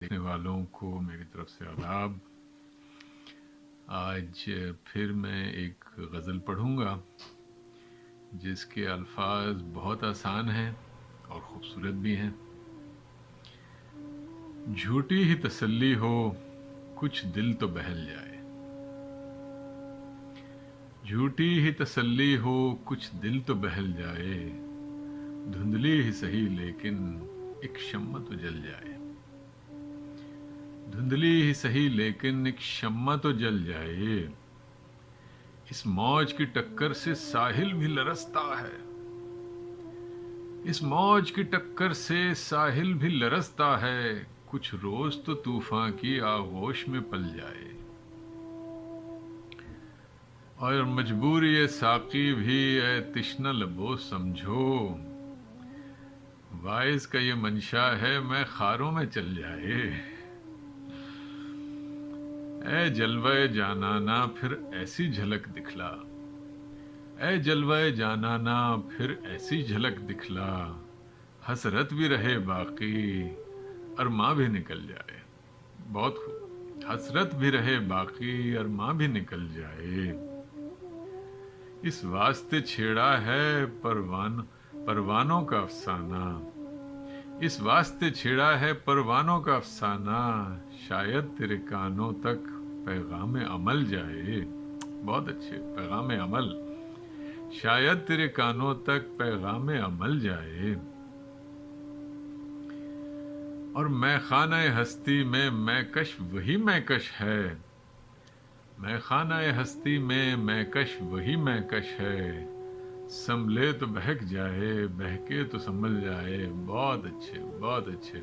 देखने वालों को मेरी तरफ से आदाब। आज फिर मैं एक गज़ल पढ़ूंगा जिसके अल्फाज बहुत आसान हैं और ख़ूबसूरत भी हैं। झूठी ही तसल्ली हो कुछ दिल तो बहल जाए, झूठी ही तसल्ली हो कुछ दिल तो बहल जाए, धुंधली ही सही लेकिन एक शम्मा तो जल जाए, धुंधली ही सही लेकिन एक शम्मा तो जल जाए। इस मौज की टक्कर से साहिल भी लरसता है, इस मौज की टक्कर से साहिल भी लरसता है, कुछ रोज तो तूफान की आगोश में पल जाए। और मजबूरी ये साकी भी ए तिश्ना लबो समझो, वाइज का ये मंशा है मैं खारों में चल जाए। ए जलवे जानाना फिर ऐसी झलक दिखला, ए जलवे जानाना फिर ऐसी झलक दिखला, हसरत भी रहे बाकी अरमा भी निकल जाए। बहुत खूब। हसरत भी रहे बाकी अरमा भी निकल जाए। इस वास्ते छेड़ा है परवानों का अफसाना, इस वास्ते छेड़ा है परवानों का अफसाना, शायद तेरे कानों तक पैगाम अमल जाए। बहुत अच्छे। पैगाम अमल, शायद तेरे कानों तक पैगाम अमल जाए। और मैं खाना हस्ती में मैकश वही मैकश है, मैं खाना हस्ती में मैकश वही मैकश है, संभले तो बहक जाए बहके तो संभल जाए। बहुत अच्छे, बहुत अच्छे।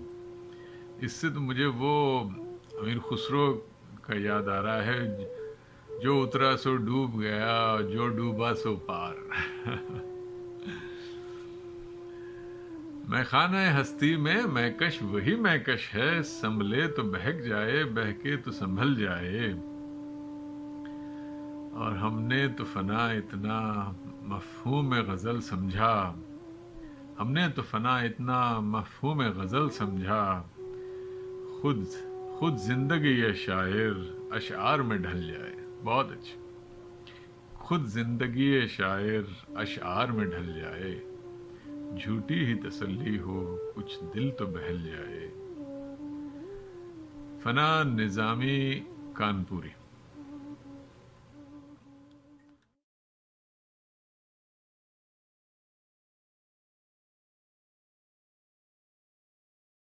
इससे तो मुझे वो अमीर खुसरो का याद आ रहा है, जो उतरा सो डूब गया, जो डूबा सो पार। मैं खाना हस्ती में मैकश वही मैकश है, संभले तो बहक जाए बहके तो संभल जाए। और हमने तो फना इतना मफ़हूम गज़ल समझा, हमने तो फना इतना मफ़हूम गज़ल समझा, खुद खुद जिंदगी ये शायर अशआर में ढल जाए। बहुत अच्छे। खुद जिंदगी ये शायर अशआर में ढल जाए, झूठी ही तसल्ली हो कुछ दिल तो बहल जाए। फना निज़ामी कानपुरी।